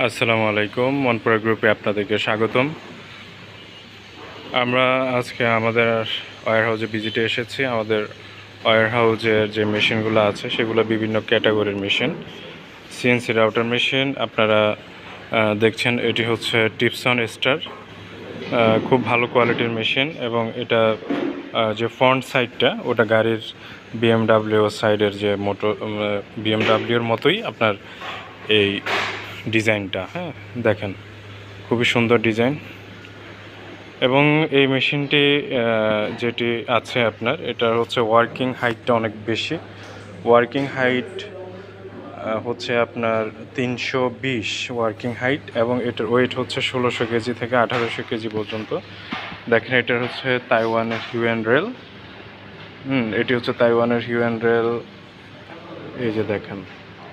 আসসালামু আলাইকুম, মনপুরা গ্রুপে আপনাদেরকে স্বাগতম। আমরা আজকে আমাদের ওয়্যার হাউসে ভিজিটে এসেছি। আমাদের ওয়্যার হাউসের যে মেশিনগুলো আছে সেগুলো বিভিন্ন ক্যাটাগরির মেশিন। সিএনসি রাউটার মেশিন আপনারা দেখছেন, এটি হচ্ছে টিপসন স্টার, খুব ভালো কোয়ালিটির মেশিন। এবং এটা যে ফ্রন্ট সাইডটা ওটা গাড়ির বিএমডাব্লিউ সাইডের যে বিএমডাব্লিউর মতোই আপনার এই ডিজাইনটা। হ্যাঁ, দেখেন খুবই সুন্দর ডিজাইন। এবং এই মেশিনটি যেটি আছে আপনার, এটা হচ্ছে ওয়ার্কিং হাইটটা অনেক বেশি। ওয়ার্কিং হাইট হচ্ছে আপনার 320 ওয়ার্কিং হাইট, এবং এটার ওয়েট হচ্ছে 1600 কেজি থেকে 1800 কেজি পর্যন্ত। দেখেন এটা হচ্ছে তাইওয়ানের হিউয়েন রেল। এটি হচ্ছে তাইওয়ানের হিউয়েন রেল। এই যে দেখেন,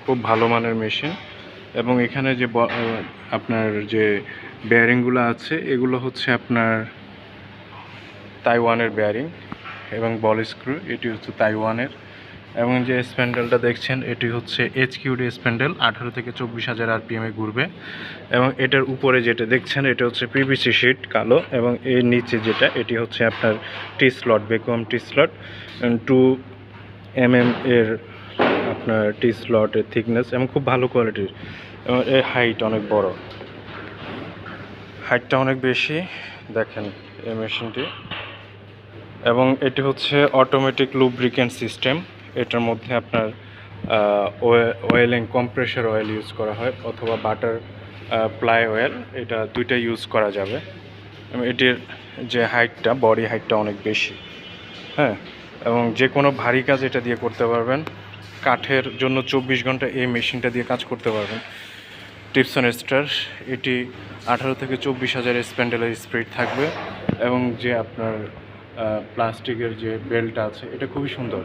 খুব ভালো মানের মেশিন। এবং এখানে যে আপনার যে বেয়ারিংগুলো আছে এগুলো হচ্ছে আপনার তাইওয়ানের বেয়ারিং এবং বল স্ক্রু, এটি হচ্ছে তাইওয়ানের। এবং যে স্প্যান্ডেলটা দেখছেন এটি হচ্ছে এইচকিউডি স্প্যান্ডেল, 18 থেকে 24,000 আরপিএমে ঘুরবে। এবং এটার উপরে যেটা দেখছেন এটা হচ্ছে পিভিসি শিট কালো, এবং এর নিচে যেটা এটি হচ্ছে আপনার টি স্লট, ভ্যাকুয়াম টি স্লট, 2 mm এর আপনার টি স্লটের থিকনেস, এবং খুব ভালো কোয়ালিটির। এবং এর হাইট অনেক বড়, হাইটটা অনেক বেশি। দেখেন এই মেশিনটি। এবং এটি হচ্ছে অটোমেটিক লুব্রিকেন্ট সিস্টেম। এটার মধ্যে আপনার অয়েলিং কম্প্রেসার অয়েল ইউজ করা হয়, অথবা বাটার ফ্লাই অয়েল, এটা দুইটা ইউজ করা যাবে। এবং এটির যে হাইটটা, বডি হাইটটা অনেক বেশি। হ্যাঁ, এবং যে কোনো ভারী কাজ এটা দিয়ে করতে পারবেন। কাঠের জন্য 24 ঘন্টা এই মেশিনটা দিয়ে কাজ করতে পারবেন। টিপসন স্টার, এটি 18 থেকে 24,000 স্প্যান্ডেলের স্পিড থাকবে। এবং যে আপনার প্লাস্টিকের যে বেল্টটা আছে এটা খুবই সুন্দর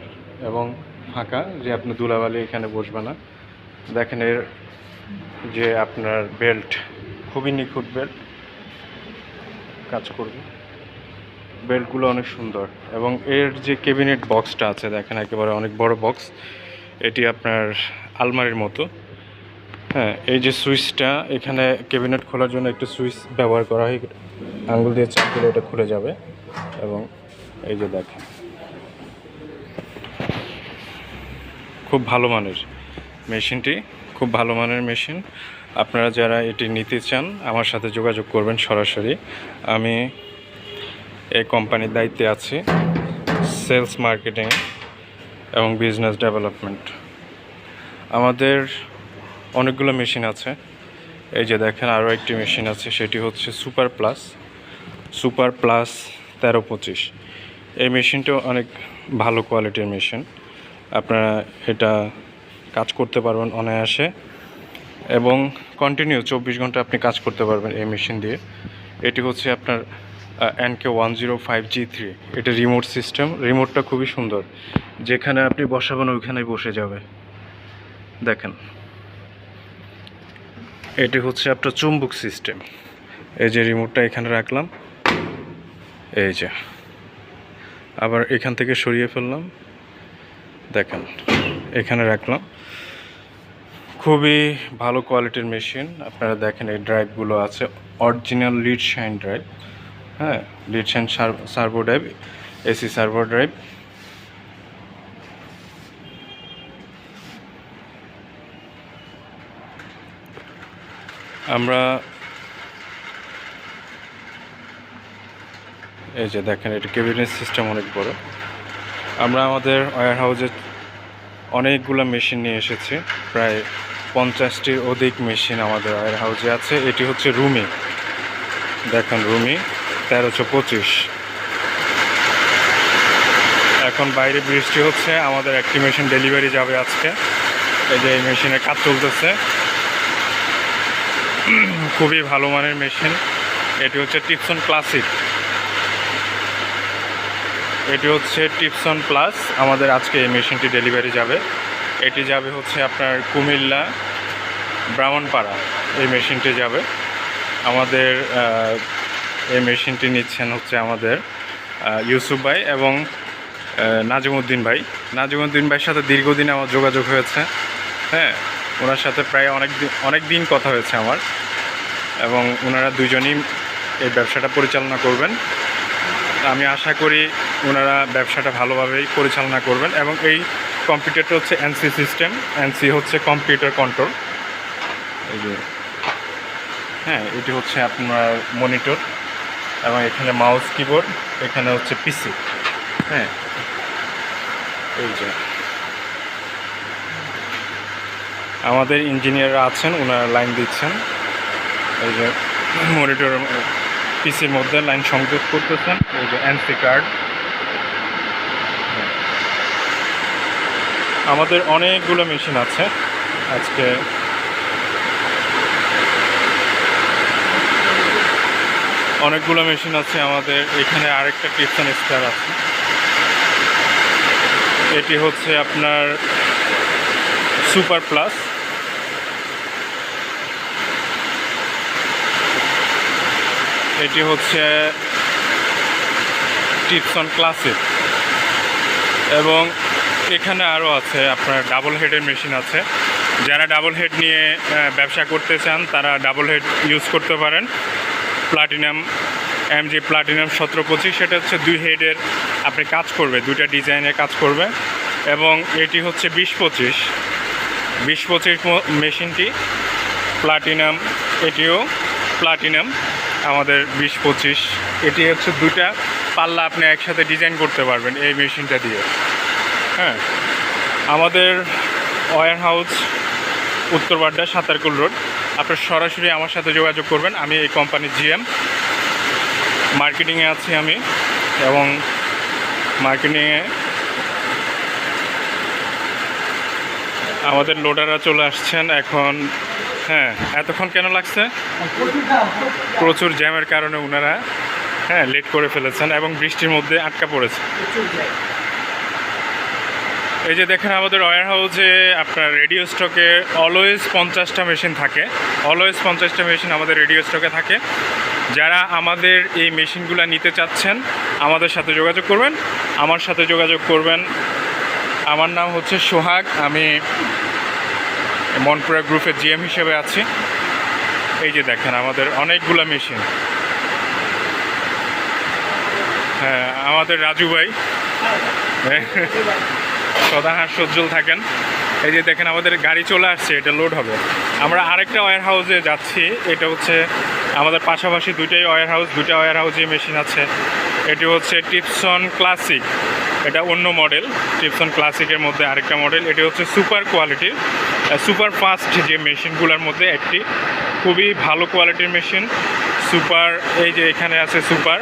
এবং ফাঁকা, যে আপনি ধুলাবালি এখানে বসবে না। দেখেন এর যে আপনার বেল্ট, খুবই নিখুঁত বেল্ট, কাজ করবে। বেল্টগুলো অনেক সুন্দর। এবং এর যে ক্যাবিনেট বক্সটা আছে দেখেন, একেবারে অনেক বড় বক্স। এটি আপনার আলমারির মতো। হ্যাঁ, এই যে সুইচটা, এখানে ক্যাবিনেট খোলার জন্য একটু সুইচ ব্যবহার করা হয়, আঙুল দিয়ে চাপ দিলে এটা খুলে যাবে। এবং এই যে দেখেন, খুব ভালো মানের মেশিনটি, খুব ভালো মানের মেশিন। আপনারা যারা এটি নিতে চান আমার সাথে যোগাযোগ করবেন সরাসরি। আমি এই কোম্পানির দায়িত্বে আছি, সেলস, মার্কেটিং এবং বিজনেস ডেভেলপমেন্ট। আমাদের অনেকগুলো মেশিন আছে। এই যে দেখেন আরও একটি মেশিন আছে, সেটি হচ্ছে সুপার প্লাস 1325। এই মেশিনটাও অনেক ভালো কোয়ালিটির মেশিন। আপনারা এটা কাজ করতে পারবেন অনায়াসে, এবং কন্টিনিউ 24 ঘন্টা আপনি কাজ করতে পারবেন এই মেশিন দিয়ে। এটি হচ্ছে আপনার NK105G3। এটা রিমোট সিস্টেম, রিমোটটা খুবই সুন্দর, যেখানে আপনি বসাবেন ওইখানেই বসে যাবে। দেখেন এটি হচ্ছে আপনার চুম্বক সিস্টেম। এই যে রিমোটটা এখানে রাখলাম, এই যে আবার এখান থেকে সরিয়ে ফেললাম, দেখেন এখানে রাখলাম। খুবই ভালো কোয়ালিটির মেশিন। আপনারা দেখেন এই ড্রাইভগুলো আছে, অরিজিনাল লিড শাইন ড্রাইভ। হ্যাঁ, lead shine servo drive, AC servo drive. আমরা এই যে দেখেন, এটা ক্যাবিনেট সিস্টেম অনেক বড়। আমরা আমাদের ওয়্যার হাউসে অনেকগুলো মেশিন নিয়ে এসেছি, প্রায় 50টির অধিক মেশিন আমাদের ওয়্যার হাউসে আছে। এটি হচ্ছে রুমি, দেখেন রুমি 1325। এখন বাইরে বৃষ্টি হচ্ছে, আমাদের একটি মেশিন ডেলিভারি যাবে আজকে। এই যে এই মেশিনের কাজ চলতেছে, খুবই ভালো মানের মেশিন। এটি হচ্ছে টিপসন ক্লাসিক, এটি হচ্ছে টিপসন প্লাস। আমাদের আজকে এই মেশিনটি ডেলিভারি যাবে। এটি যাবে হচ্ছে আপনার কুমিল্লা, ব্রাহ্মণপাড়া, এই মেশিনটি যাবে। আমাদের এই মেশিনটি নিচ্ছেন হচ্ছে আমাদের ইউসুফ ভাই এবং নাজিমুদ্দিন ভাই। নাজিমুদ্দিন ভাইয়ের সাথে দীর্ঘদিন আমার যোগাযোগ হয়েছে। হ্যাঁ, ওনার সাথে প্রায় অনেক দিন কথা হয়েছে আমার, এবং ওনারা দুজনই এই ব্যবসাটা পরিচালনা করবেন। আমি আশা করি ওনারা ব্যবসাটা ভালোভাবেই পরিচালনা করবেন। এবং এই কম্পিউটারটা হচ্ছে এনসি সিস্টেম, এনসি হচ্ছে কম্পিউটার কন্ট্রোল। এই যে হ্যাঁ, এটি হচ্ছে আপনার মনিটর, এবং এখানে মাউস কিবোর্ড, এখানে হচ্ছে পিসি। হ্যাঁ, এই যে আমাদের ইঞ্জিনিয়াররা আছেন, ওনারা লাইন দিচ্ছেন। এই যে মনিটর পিসির মধ্যে লাইন সংযোগ করতেছেন। এই যে এনসি কার্ড। আমাদের অনেকগুলো মেশিন আছে আজকে। অনেকগুলো মেশিন আছে আমাদের এখানে। আরেকটা টিপসন স্টার আছে, এটি হচ্ছে আপনার সুপার প্লাস। এটি হচ্ছে টিপসন ক্লাসিক। এবং এখানে আরও আছে আপনার ডাবল হেডের মেশিন আছে। যারা ডাবল হেড নিয়ে ব্যবসা করতে চান তারা ডাবল হেড ইউজ করতে পারেন। প্লাটিনাম এমজি প্লাটিনাম 1725, সেটা হচ্ছে 2 হেডের আপনি কাজ করবে, 2টা ডিজাইনে কাজ করবে। এবং এটি হচ্ছে 2025 মেশিনটি প্লাটিনাম, এটিও প্লাটিনাম আমাদের 2025। এটি হচ্ছে 2টা পাল্লা আপনি একসাথে ডিজাইন করতে পারবেন এই মেশিনটা দিয়ে। হ্যাঁ, আমাদের warehouse Uttarbadda Satarkul road. আপনার সরাসরি আমার সাথে যোগাযোগ করবেন। আমি এই কোম্পানির জিএম, মার্কেটিংয়ে আছি আমি। এবং মার্কেটিংয়ে আমাদের লোডাররা চলে আসছেন এখন। হ্যাঁ, এতক্ষণ কেন লাগছে? প্রচুর জ্যামের কারণে ওনারা লেট করে ফেলেছেন এবং বৃষ্টির মধ্যে আটকা পড়েছে। এই যে দেখেন, আমাদের ওয়্যার হাউসে আপনার রেডিও স্টকে অলওয়েজ 50টা মেশিন থাকে। অলওয়েজ 50টা মেশিন আমাদের রেডিও স্টকে থাকে। যারা আমাদের এই মেশিনগুলো নিতে চাচ্ছেন আমাদের সাথে যোগাযোগ করবেন। আমার সাথে যোগাযোগ করবেন। আমার নাম হচ্ছে সোহাগ, আমি মনপুরা গ্রুপের জিএম হিসেবে আছি। এই যে দেখেন আমাদের অনেকগুলো মেশিন। হ্যাঁ, আমাদের রাজু ভাই সদা হাস্যোজ্জ্বল থাকেন। এই যে দেখেন আমাদের গাড়ি চলে আসছে, এটা লোড হবে। আমরা আরেকটা ওয়্যার হাউসে যাচ্ছি। এটা হচ্ছে আমাদের পাশাপাশি 2টাই ওয়্যার হাউস, 2টা ওয়্যার হাউসে মেশিন আছে। এটি হচ্ছে টিপসন ক্লাসিক, এটা অন্য মডেল। টিপসন ক্লাসিকের মধ্যে আরেকটা মডেল, এটি হচ্ছে সুপার কোয়ালিটির, সুপার ফাস্ট যে মেশিনগুলোর মধ্যে একটি। খুবই ভালো কোয়ালিটির মেশিন সুপার। এই যে এখানে আছে সুপার।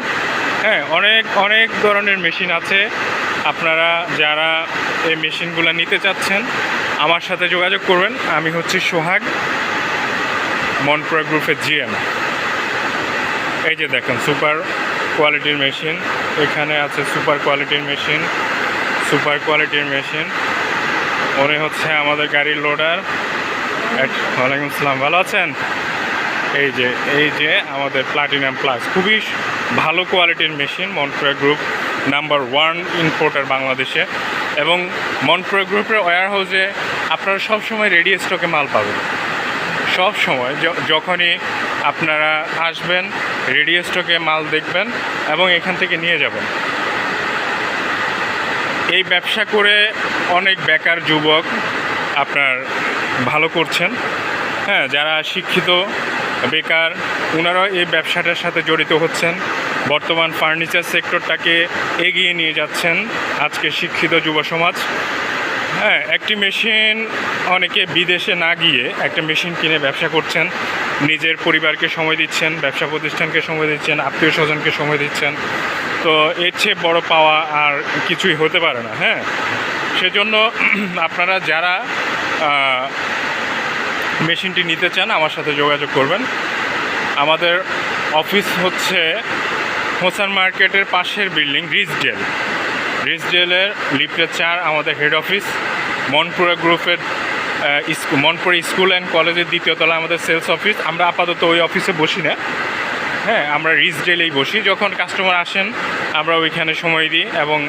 হ্যাঁ, অনেক ধরনের মেশিন আছে। আপনারা যারা এই মেশিনগুলো নিতে চাচ্ছেন আমার সাথে যোগাযোগ করবেন। আমি হচ্ছি সোহাগ, মনপুরা গ্রুপের জিএম। এই যে দেখেন সুপার কোয়ালিটির মেশিন, এখানে আছে সুপার কোয়ালিটির মেশিন। সুপার কোয়ালিটির মেশিন মনে হচ্ছে আমাদের গাড়ির লোডার। ওয়ালাইকুম আসসালাম, ভালো আছেন? এই যে আমাদের প্লাটিনাম প্লাস, খুবই ভালো কোয়ালিটির machine. Monpura group number 1 importer বাংলাদেশে। এবং মনপুরা গ্রুপের ওয়্যার হাউসে আপনারা সবসময় রেডি স্টকে মাল পাবেন। সব সময় যখনই আপনারা আসবেন রেডি স্টকে মাল দেখবেন এবং এখান থেকে নিয়ে যাবেন। এই ব্যবসা করে অনেক বেকার যুবক আপনার ভালো করছেন। হ্যাঁ, যারা শিক্ষিত বেকার ওনারাও এই ব্যবসাটার সাথে জড়িত হচ্ছেন। বর্তমান ফার্নিচার সেক্টরটাকে এগিয়ে নিয়ে যাচ্ছেন আজকে শিক্ষিত যুব সমাজ। হ্যাঁ, একটি মেশিন অনেকে বিদেশে না গিয়ে একটা মেশিন কিনে ব্যবসা করছেন, নিজের পরিবারকে সময় দিচ্ছেন, ব্যবসা প্রতিষ্ঠানকে সময় দিচ্ছেন, আত্মীয় স্বজনকে সময় দিচ্ছেন। তো এর চেয়ে বড় পাওয়া আর কিছুই হতে পারে না। হ্যাঁ, সেজন্য আপনারা যারা মেশিনটি নিতে চান আমার সাথে যোগাযোগ করবেন। আমাদের অফিস হচ্ছে হোসান মার্কেটের পাশের বিল্ডিং, রিজডেলের লিফটে 4 আমাদের হেড অফিস। মনপুরা গ্রুপের মনপুরা স্কুল অ্যান্ড কলেজের 2য় তলায় আমাদের সেলস অফিস। আমরা আপাতত ওই অফিসে বসি না। হ্যাঁ, আমরা রিজডেলেই বসি। যখন কাস্টমার আসেন আমরা ওইখানে সময় দিই এবং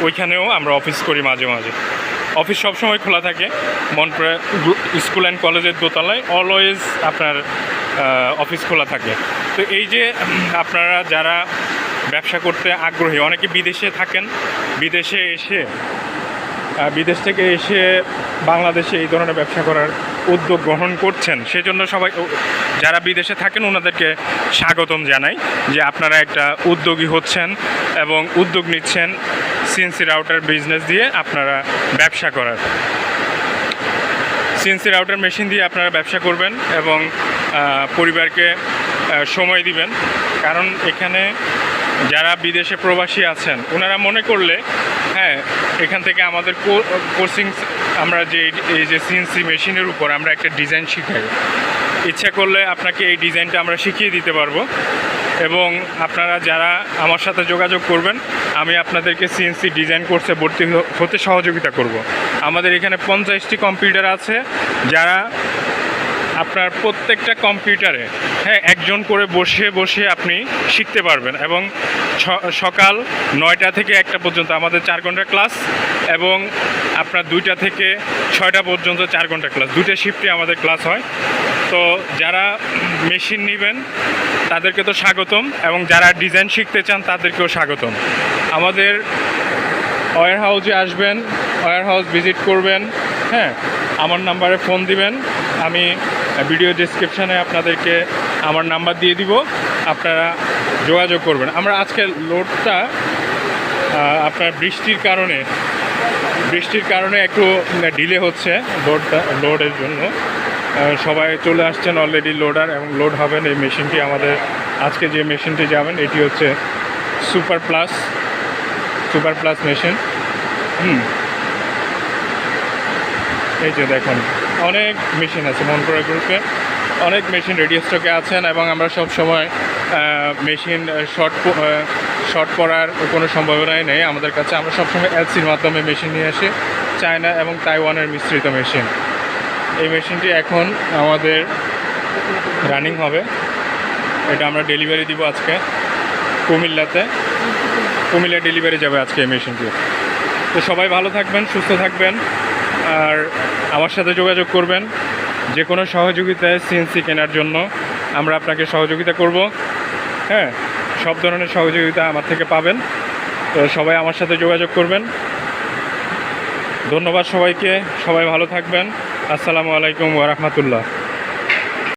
ওইখানেও আমরা অফিস করি মাঝে মাঝে। অফিস সবসময় খোলা থাকে মনপুরা স্কুল অ্যান্ড কলেজের দোতলায়, অলওয়েজ আপনার অফিস খোলা থাকে। তো এই যে আপনারা যারা ব্যবসা করতে আগ্রহী, অনেকে বিদেশে থাকেন, বিদেশ থেকে এসে বাংলাদেশে এই ধরনের ব্যবসা করার উদ্যোগ গ্রহণ করছেন, সেজন্য সবাই যারা বিদেশে থাকেন ওনাদেরকে স্বাগতম জানাই যে আপনারা একটা উদ্যোগী হচ্ছেন এবং উদ্যোগ নিচ্ছেন সিএনসি রাউটার বিজনেস দিয়ে আপনারা ব্যবসা করার। সিএনসি রাউটার মেশিন দিয়ে আপনারা ব্যবসা করবেন এবং পরিবারকে সময় দিবেন। কারণ এখানে যারা বিদেশে প্রবাসী আছেন ওনারা মনে করলে হ্যাঁ এখান থেকে আমাদের কোচিং আমরা যে এই যে সিএনসি মেশিনের উপর আমরা একটা ডিজাইন শিখাই, ইচ্ছা করলে আপনাকে এই ডিজাইনটা আমরা শিখিয়ে দিতে পারবো এবং আপনারা যারা আমার সাথে যোগাযোগ করবেন আমি আপনাদেরকে সিএনসি ডিজাইন কোর্সে ভর্তি হতে সহযোগিতা করব। আমাদের এখানে 50টি কম্পিউটার আছে, যারা আপনার প্রত্যেকটা কম্পিউটারে হ্যাঁ একজন করে বসে বসে আপনি শিখতে পারবেন এবং সকাল 9টা থেকে 1টা পর্যন্ত আমাদের 4 ঘন্টা ক্লাস এবং আপনার 2টা থেকে 6টা পর্যন্ত 4 ঘন্টা ক্লাস, 2টা শিফটে আমাদের ক্লাস হয়। তো যারা মেশিন নেবেন তাদেরকে তো স্বাগতম এবং যারা ডিজাইন শিখতে চান তাদেরকেও স্বাগতম। আমাদের ওয়্যার হাউসে আসবেন, ওয়্যার হাউস ভিজিট করবেন, হ্যাঁ আমার নাম্বারে ফোন দিবেন, আমি ভিডিও ডেসক্রিপশানে আপনাদেরকে আমার নাম্বার দিয়ে দিব, আপনারা যোগাযোগ করবেন। আমরা আজকে লোডটা আপনার বৃষ্টির কারণে একটু ডিলে হচ্ছে লোডের জন্য। সবাই চলে আসছেন অলরেডি লোডার এবং লোড হবেন এই মেশিনটি। আমাদের আজকে যে মেশিনটি যাবেন এটি হচ্ছে সুপার প্লাস মেশিন। এই যে দেখুন অনেক মেশিন আছে মনপুরা গ্রুপে, অনেক মেশিন রেডি স্টকে আছেন এবং আমরা সব সময় মেশিন শর্ট পড়ার কোনো সম্ভাবনাই নেই আমাদের কাছে। আমরা সবসময় এলসির মাধ্যমে মেশিন নিয়ে আসি, চায়না এবং তাইওয়ানের মিশ্রিত মেশিন। এই মেশিনটি এখন আমাদের রানিং হবে, এটা আমরা ডেলিভারি দিব আজকে কুমিল্লা ডেলিভারি যাবে আজকে এই মেশিনটি। তো সবাই ভালো থাকবেন, সুস্থ থাকবেন আর আমার সাথে যোগাযোগ করবেন যে কোনো সহযোগিতায় সিএনসি কেনার জন্য আমরা আপনাকে সহযোগিতা করব। হ্যাঁ সব ধরনের সহযোগিতা আমার থেকে পাবেন। তো সবাই আমার সাথে যোগাযোগ করবেন। ধন্যবাদ সবাইকে, সবাই ভালো থাকবেন। আসসালামু আলাইকুম ওয়া রাহমাতুল্লাহ।